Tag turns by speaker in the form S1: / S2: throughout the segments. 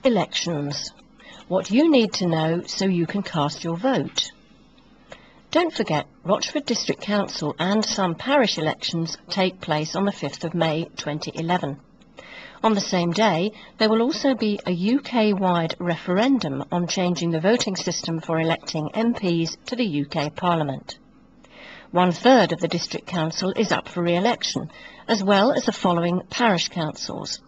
S1: Elections. What you need to know so you can cast your vote. Don't forget, Rochford District Council and some parish elections take place on the 5th of May 2011. On the same day, there will also be a UK-wide referendum on changing the voting system for electing MPs to the UK Parliament. 1/3 of the District Council is up for re-election, as well as the following parish councils: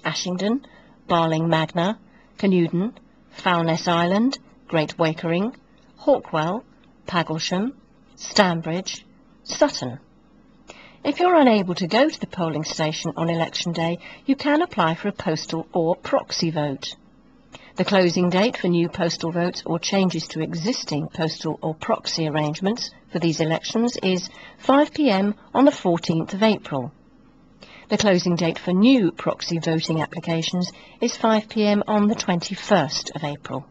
S1: Ashington, Barling Magna, Canewdon, Foulness Island, Great Wakering, Hawkwell, Pagglesham, Stanbridge, Sutton. If you're unable to go to the polling station on election day, you can apply for a postal or proxy vote. The closing date for new postal votes or changes to existing postal or proxy arrangements for these elections is 5 p.m. on the 14th of April. The closing date for new proxy voting applications is 5 p.m. on the 21st of April.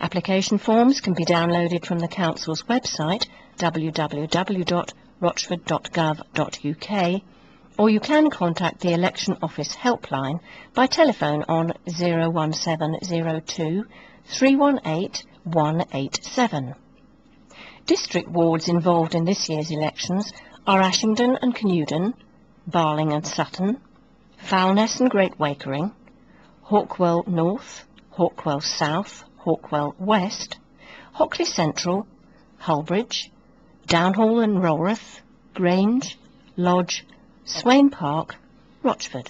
S1: Application forms can be downloaded from the Council's website, www.rochford.gov.uk, or you can contact the Election Office helpline by telephone on 01702 318 187. District wards involved in this year's elections are Ashington and Canewdon, Barling and Sutton, Foulness and Great Wakering, Hawkwell North, Hawkwell South, Hawkwell West, Hockley Central, Hulbridge, Downhall and Rolworth, Grange, Lodge, Swain Park, Rochford.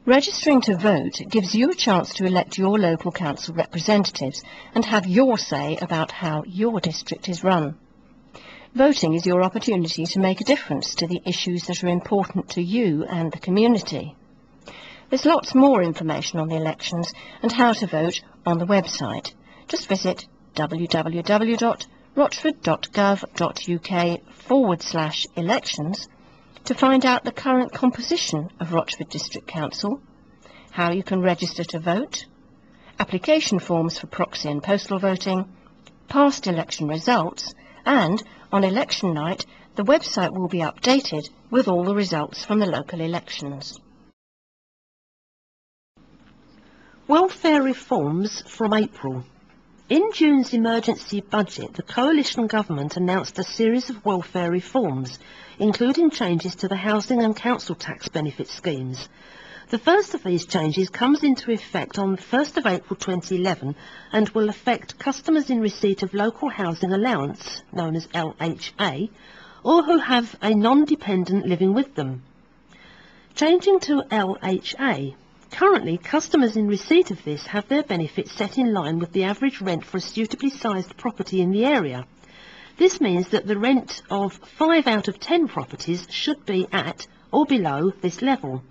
S1: Registering to vote gives you a chance to elect your local council representatives and have your say about how your district is run. Voting is your opportunity to make a difference to the issues that are important to you and the community. There's lots more information on the elections and how to vote on the website. Just visit www.rochford.gov.uk/elections to find out the current composition of Rochford District Council, how you can register to vote, application forms for proxy and postal voting, past election results, and on election night the website will be updated with all the results from the local elections.
S2: Welfare reforms from April. In June's emergency budget, the coalition government announced a series of welfare reforms, including changes to the housing and council tax benefit schemes. The first of these changes comes into effect on the 1st of April 2011 and will affect customers in receipt of local housing allowance, known as LHA, or who have a non-dependent living with them. Changing to LHA. Currently, customers in receipt of this have their benefits set in line with the average rent for a suitably sized property in the area. This means that the rent of 5 out of 10 properties should be at or below this level.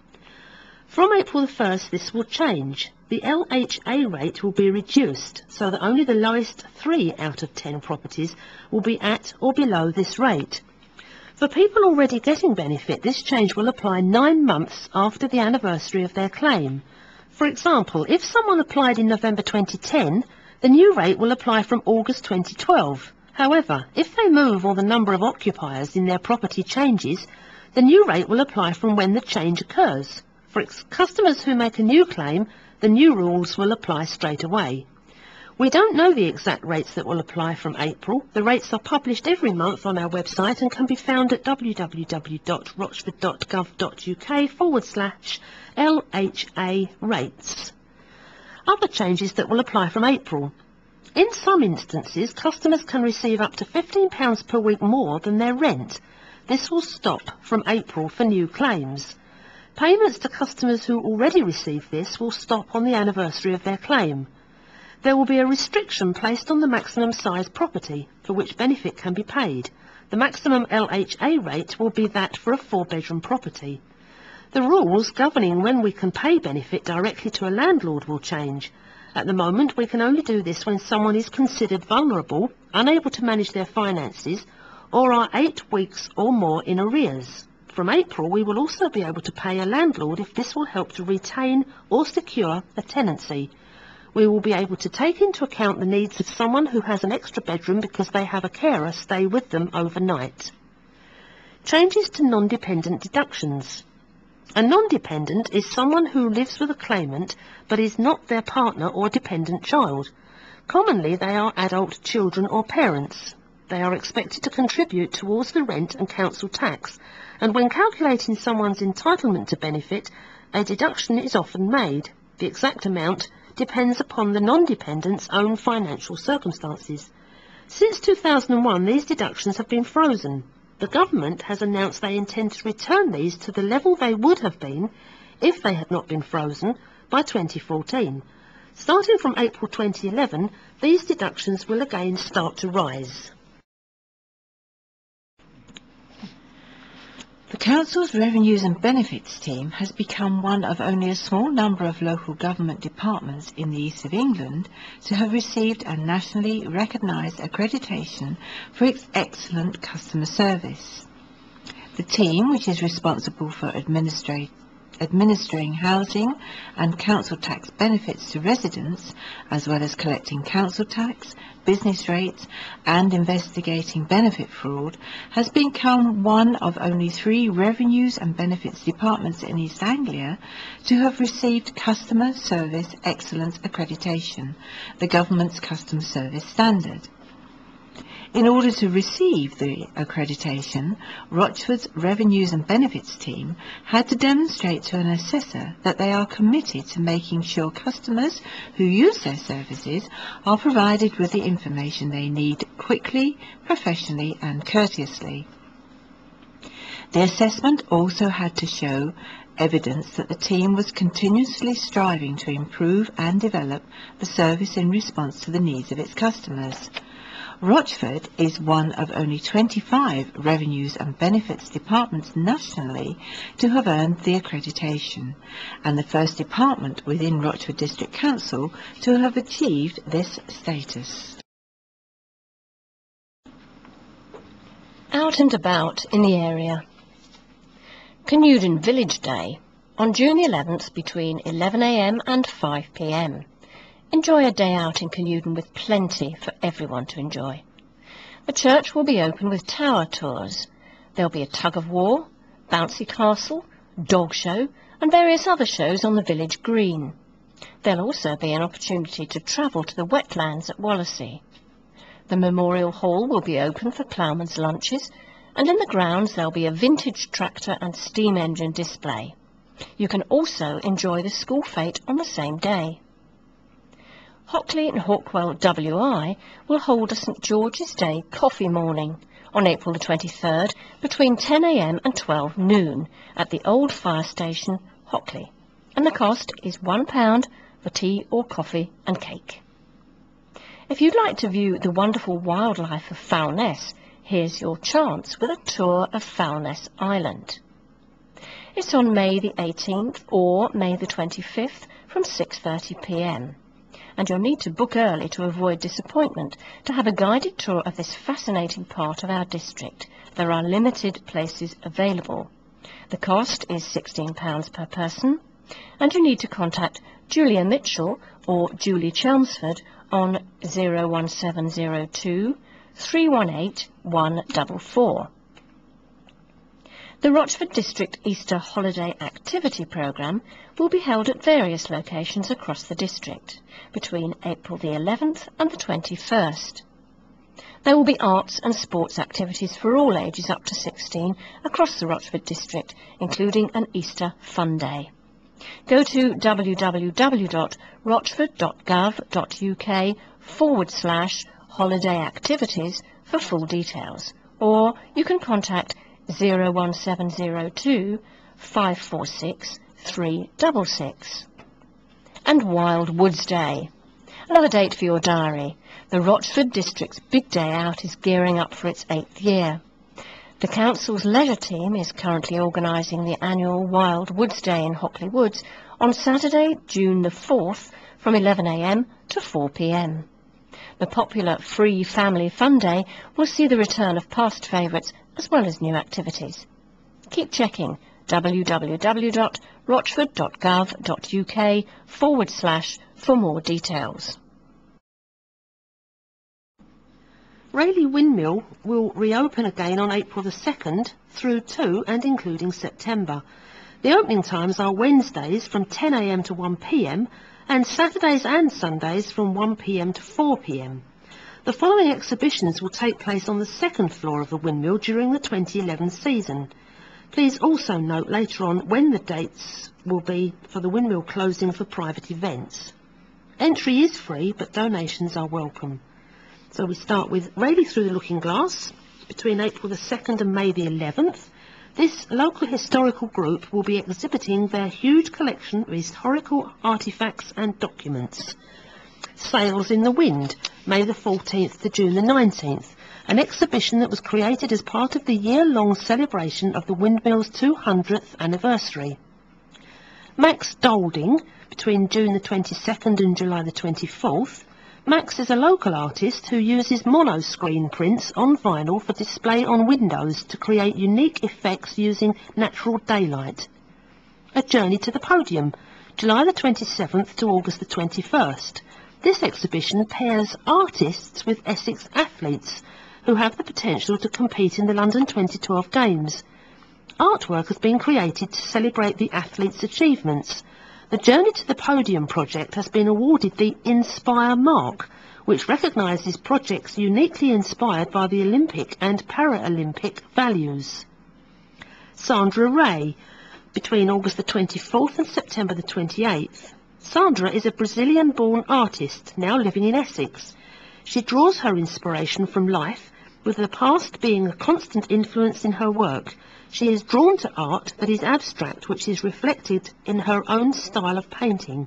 S2: From April the 1st, this will change. The LHA rate will be reduced so that only the lowest 3 out of 10 properties will be at or below this rate. For people already getting benefit, this change will apply 9 months after the anniversary of their claim. For example, if someone applied in November 2010, the new rate will apply from August 2012. However, if they move or the number of occupiers in their property changes, the new rate will apply from when the change occurs. For customers who make a new claim, the new rules will apply straight away. We don't know the exact rates that will apply from April. The rates are published every month on our website and can be found at www.rochford.gov.uk/LHA rates. Other changes that will apply from April. In some instances, customers can receive up to £15 per week more than their rent. This will stop from April for new claims. Payments to customers who already receive this will stop on the anniversary of their claim. There will be a restriction placed on the maximum size property for which benefit can be paid. The maximum LHA rate will be that for a 4-bedroom property. The rules governing when we can pay benefit directly to a landlord will change. At the moment, we can only do this when someone is considered vulnerable, unable to manage their finances, or are 8 weeks or more in arrears. From April, we will also be able to pay a landlord if this will help to retain or secure a tenancy. We will be able to take into account the needs of someone who has an extra bedroom because they have a carer stay with them overnight. Changes to non-dependent deductions. A non-dependent is someone who lives with a claimant but is not their partner or dependent child. Commonly they are adult children or parents. They are expected to contribute towards the rent and council tax, and when calculating someone's entitlement to benefit, a deduction is often made. The exact amount depends upon the non-dependent's own financial circumstances. Since 2001, these deductions have been frozen. The government has announced they intend to return these to the level they would have been if they had not been frozen by 2014. Starting from April 2011, these deductions will again start to rise.
S3: The Council's Revenues and Benefits team has become one of only a small number of local government departments in the East of England to have received a nationally recognised accreditation for its excellent customer service. The team, which is responsible for administering housing and council tax benefits to residents, as well as collecting council tax, business rates and investigating benefit fraud, has become one of only 3 revenues and benefits departments in East Anglia to have received Customer Service Excellence Accreditation, the government's customer service standard. In order to receive the accreditation, Rochford's Revenues and Benefits team had to demonstrate to an assessor that they are committed to making sure customers who use their services are provided with the information they need quickly, professionally and courteously. The assessment also had to show evidence that the team was continuously striving to improve and develop the service in response to the needs of its customers. Rochford is one of only 25 Revenues and Benefits departments nationally to have earned the accreditation, and the first department within Rochford District Council to have achieved this status.
S1: Out and about in the area. Canewdon Village Day on June the 11th between 11 AM and 5 PM. Enjoy a day out in Canewdon with plenty for everyone to enjoy. The church will be open with tower tours. There'll be a tug of war, bouncy castle, dog show and various other shows on the village green. There'll also be an opportunity to travel to the wetlands at Wallasey. The Memorial Hall will be open for ploughmen's lunches, and in the grounds there'll be a vintage tractor and steam engine display. You can also enjoy the school fete on the same day. Hockley and Hawkwell WI will hold a St George's Day coffee morning on April the 23rd between 10 AM and 12 noon at the old fire station, Hockley, and the cost is £1 for tea or coffee and cake. If you'd like to view the wonderful wildlife of Foulness, here's your chance with a tour of Foulness Island. It's on May the 18th or May the 25th from 6:30 PM. And you'll need to book early to avoid disappointment to have a guided tour of this fascinating part of our district. There are limited places available. The cost is £16 per person, and you need to contact Julia Mitchell or Julie Chelmsford on 01702 318 144. The Rochford District Easter Holiday Activity Programme will be held at various locations across the district between April the 11th and the 21st. There will be arts and sports activities for all ages up to 16 across the Rochford District, including an Easter Fun Day. Go to www.rochford.gov.uk/holiday activities for full details, or you can contact 01702 546 366. And Wild Woods Day. Another date for your diary. The Rochford District's Big Day Out is gearing up for its 8th year. The Council's leisure team is currently organising the annual Wild Woods Day in Hockley Woods on Saturday, June the 4th from 11 AM to 4 PM. The popular Free Family Fun Day will see the return of past favourites as well as new activities. Keep checking www.rochford.gov.uk/ for more details.
S2: Rayleigh Windmill will reopen again on April the 2nd through to and including September. The opening times are Wednesdays from 10 a.m. to 1 p.m. and Saturdays and Sundays from 1 p.m. to 4 p.m. The following exhibitions will take place on the second floor of the windmill during the 2011 season. Please also note later on when the dates will be for the windmill closing for private events. Entry is free, but donations are welcome. So we start with Rayleigh Through the Looking Glass between April the 2nd and May the 11th. This local historical group will be exhibiting their huge collection of historical artefacts and documents. Sails in the Wind, May the 14th to June the 19th, an exhibition that was created as part of the year-long celebration of the windmill's 200th anniversary. Max Dolding, between June the 22nd and July the 24th. Max is a local artist who uses monoscreen prints on vinyl for display on windows to create unique effects using natural daylight. A Journey to the Podium, July the 27th to August the 21st. This exhibition pairs artists with Essex athletes who have the potential to compete in the London 2012 Games. Artwork has been created to celebrate the athletes' achievements. The Journey to the Podium project has been awarded the Inspire Mark, which recognises projects uniquely inspired by the Olympic and Paralympic values. Sandra Ray, between August the 24th and September the 28th. Sandra is a Brazilian-born artist now living in Essex. She draws her inspiration from life, with the past being a constant influence in her work. She is drawn to art that is abstract, which is reflected in her own style of painting.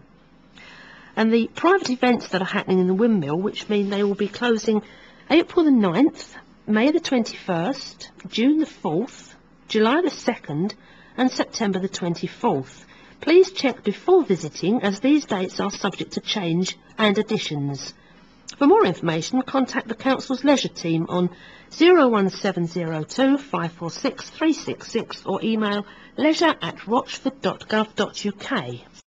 S2: And the private events that are happening in the windmill, which mean they will be closing April the 9th, May the 21st, June the 4th, July the 2nd and September the 24th. Please check before visiting, as these dates are subject to change and additions. For more information, contact the Council's leisure team on 01702 546 366 or email leisure@rochford.gov.uk.